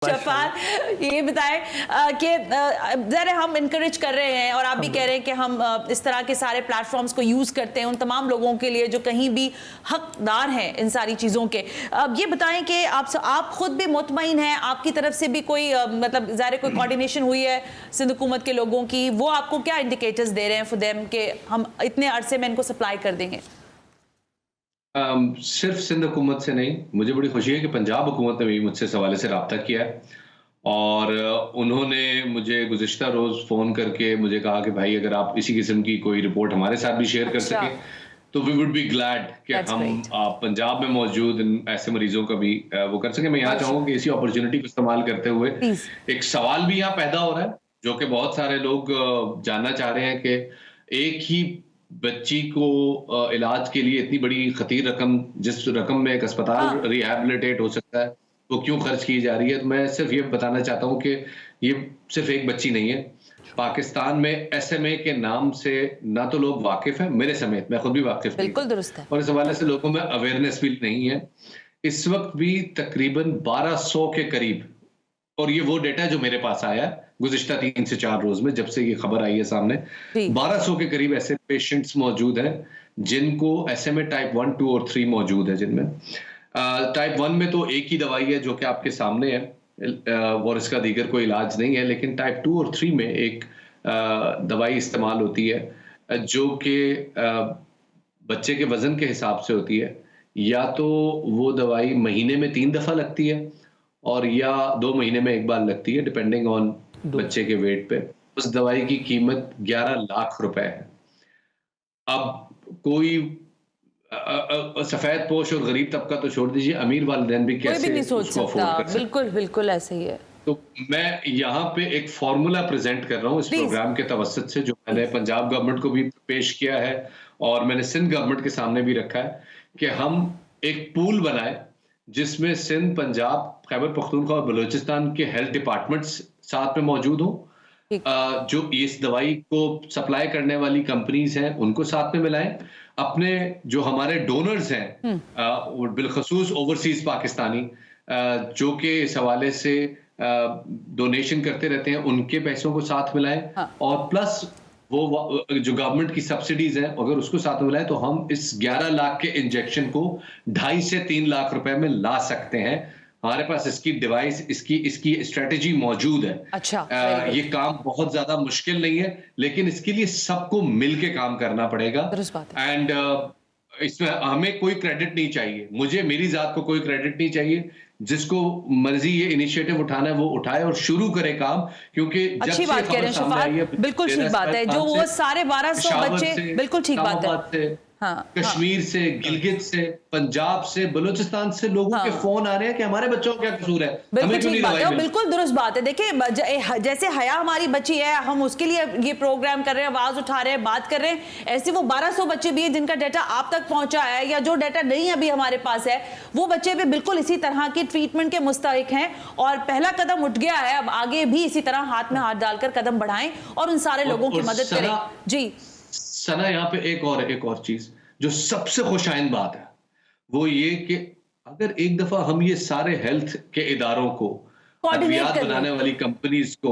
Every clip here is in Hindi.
शफात, ये बताएं कि ज़रा हम इनकरेज कर रहे हैं और आप भी कह रहे हैं कि हम इस तरह के सारे प्लेटफॉर्म्स को यूज़ करते हैं उन तमाम लोगों के लिए जो कहीं भी हकदार हैं इन सारी चीज़ों के। अब ये बताएं कि आप खुद भी मुतमईन हैं, आपकी तरफ से भी कोई मतलब ज़ाहिर कोई कोऑर्डिनेशन हुई है सिंध हुकूमत के लोगों की, वो आपको क्या इंडिकेटर्स दे रहे हैं फॉर देम कि हम इतने अरसे में इनको सप्लाई कर देंगे? सिर्फ सिंध हुकूमत से नहीं, मुझे बड़ी खुशी है कि पंजाब हुकूमत ने भी मुझसे इस हवाले से रब्ता किया है और उन्होंने मुझे गुज़िश्ता रोज़ फ़ोन करके मुझे कहा कि भाई अगर आप इसी किस्म की कोई रिपोर्ट हमारे साथ भी शेयर कर सकें तो वी वुड बी ग्लैड कि हम पंजाब में मौजूद ऐसे मरीजों का भी वो कर सकें। मैं यहाँ चाहूँगा कि इसी अपॉर्चुनिटी को इस्तेमाल करते हुए एक सवाल भी यहाँ पैदा हो रहा है जो कि बहुत सारे लोग जानना चाह रहे हैं कि एक ही बच्ची को इलाज के लिए इतनी बड़ी खतीर रकम, जिस रकम में एक अस्पताल रिहैबिलिटेट हो सकता है, वो क्यों खर्च की जा रही है। तो मैं सिर्फ ये बताना चाहता हूँ कि ये सिर्फ एक बच्ची नहीं है। पाकिस्तान में SMA के नाम से ना तो लोग वाकिफ हैं, मेरे समेत, मैं खुद भी वाकिफ नहीं, बिल्कुल दुरुस्त है, और इस हवाले से लोगों में अवेयरनेस भी नहीं है। इस वक्त भी तकरीबन 1200 के करीब, और ये वो डेटा जो मेरे पास आया है गुज़िश्ता 3 से 4 रोज में, जब से ये खबर आई है सामने, 1200 के करीब ऐसे पेशेंट्स मौजूद हैं जिनको SMA टाइप 1, 2 और 3 मौजूद है। जिनमें टाइप 1 में तो एक ही दवाई है जो कि आपके सामने है और इसका दीगर कोई इलाज नहीं है, लेकिन टाइप 2 और 3 में एक दवाई इस्तेमाल होती है जो कि बच्चे के वजन के हिसाब से होती है। या तो वो दवाई महीने में 3 दफा लगती है और या 2 महीने में एक बार लगती है, डिपेंडिंग ऑन बच्चे के वेट पे। उस दवाई की कीमत 11 लाख रुपए है। अब कोई सफेद पोश और गरीब तबका तो छोड़ दीजिए, अमीर वालिदैन भी कैसे नहीं सोच उसको अफोर्ड कर सकते। बिल्कुल बिल्कुल ऐसे ही है। तो मैं यहाँ पे एक फॉर्मूला प्रेजेंट कर रहा हूँ इस प्रोग्राम के तवसत से, जो मैंने पंजाब गवर्नमेंट को भी पेश किया है और मैंने सिंध गवर्नमेंट के सामने भी रखा है कि हम एक पूल बनाए जिसमें सिंध, पंजाब, खैबर पख्तूनख्वा और बलूचिस्तान के हेल्थ डिपार्टमेंट्स साथ में मौजूद हों। जो इस दवाई को सप्लाई करने वाली कंपनीज हैं उनको साथ में मिलाएं, अपने जो हमारे डोनर्स हैं बिलखसूस ओवरसीज पाकिस्तानी जो कि इस हवाले से डोनेशन करते रहते हैं, उनके पैसों को साथ मिलाएं और प्लस वो जो गवर्नमेंट की सब्सिडीज हैं अगर उसको साथ में मिलाएं तो हम इस 11 लाख के इंजेक्शन को 2.5 से 3 लाख रुपए में ला सकते हैं। हमारे पास इसकी डिवाइस, इसकी स्ट्रेटेजी मौजूद है। ये काम बहुत ज्यादा मुश्किल नहीं है, लेकिन इसके लिए सबको मिलके काम करना पड़ेगा। एंड इसमें हमें कोई क्रेडिट नहीं चाहिए, मुझे, मेरी जात को कोई क्रेडिट नहीं चाहिए। जिसको मर्जी ये इनिशिएटिव उठाना है वो उठाए और शुरू करे काम, क्योंकि अच्छी बात कह रहे हैं शफात, बिल्कुल ठीक बात है। जो वो सारे 1200 बच्चे, बिल्कुल ठीक बात है। कश्मीर से, गिलगित से, पंजाब से, बलूचिस्तान से लोगों के फोन आ रहे हैं कि हमारे बच्चों का क्या कसूर है। बिल्कुल ठीक बात है, बिल्कुल दुरुस्त बात है। देखिए जैसे हया हमारी बच्ची है, हम उसके लिए ये प्रोग्राम कर रहे हैं, आवाज उठा रहे हैं, बात कर रहे हैं, ऐसे वो 1200 बच्चे भी हैं जिनका डाटा आप तक पहुंचा है या जो डाटा नहीं अभी हमारे पास है, वो बच्चे भी बिल्कुल इसी तरह की ट्रीटमेंट के मुस्तहिक हैं और पहला कदम उठ गया है। अब आगे भी इसी तरह हाथ में हाथ डालकर कदम बढ़ाएं और उन सारे लोगों की मदद करें। जी सना, यहाँ पे एक और चीज जो सबसे खुशाइंद बात है वो ये कि अगर एक दफा हम ये सारे हेल्थ के इदारों को, अद्वियात बनाने वाली कंपनीज को,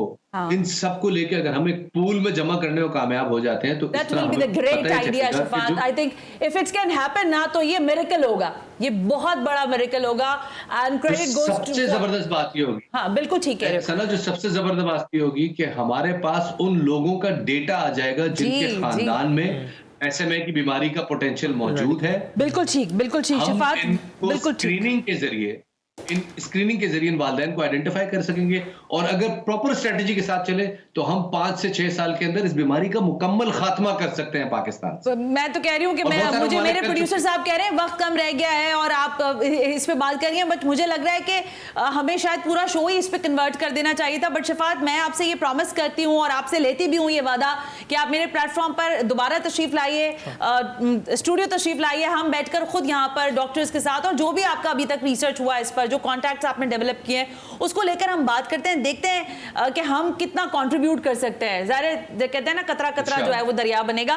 इन सबको लेके अगर हम एक पूल में जमा करने को कामयाब हो जाते हैं तो that will be the great idea Shafat. I think if it can happen ना तो ये मिरेकल होगा, ये बहुत बड़ा मिरेकल होगा। एंड क्रेडिट गोज टू, सबसे जबरदस्त बात ये होगी, हाँ बिल्कुल ठीक है सना, जो सबसे जबरदस्त बात ये होगी कि हमारे पास उन लोगों का डेटा आ जाएगा जिनके खानदान में SMA की बीमारी का पोटेंशियल मौजूद है। बिल्कुल ठीक शफात, बिल्कुल स्क्रीनिंग के जरिए इन वालिदैन को आइडेंटिफाई कर सकेंगे और अगर प्रॉपर स्ट्रेटेजी के साथ चले तो हम 5 से 6 साल के अंदर इस बीमारी का मुकम्मल खात्मा कर सकते हैं पाकिस्तान से। मैं तो कह रही हूँ कि मुझे मेरे प्रोड्यूसर साहब कह रहे हैं वक्त कम रह गया है और आप इस पे बात कर रही हैं, बट मुझे लग रहा है कि हमें शायद पूरा शो ही इस पे कन्वर्ट कर देना चाहिए था। बट शफात, मैं आपसे ये प्रॉमिस करती हूँ और आपसे लेती भी हूँ ये वादा कि आप मेरे प्लेटफॉर्म पर दोबारा तशरीफ लाइए, स्टूडियो तशरीफ लाइए, हम बैठकर खुद यहाँ पर डॉक्टर्स के साथ और जो भी आपका अभी तक रिसर्च हुआ इस पर, जो कॉन्टैक्ट्स आपने डेवलप किए हैं, उसको लेकर हम बात करते हैं, देखते हैं कि हम कितना कंट्रीब्यूट कर सकते हैं। ज़ाहिर कहते हैं ना, कतरा कतरा जो है वो दरिया बनेगा।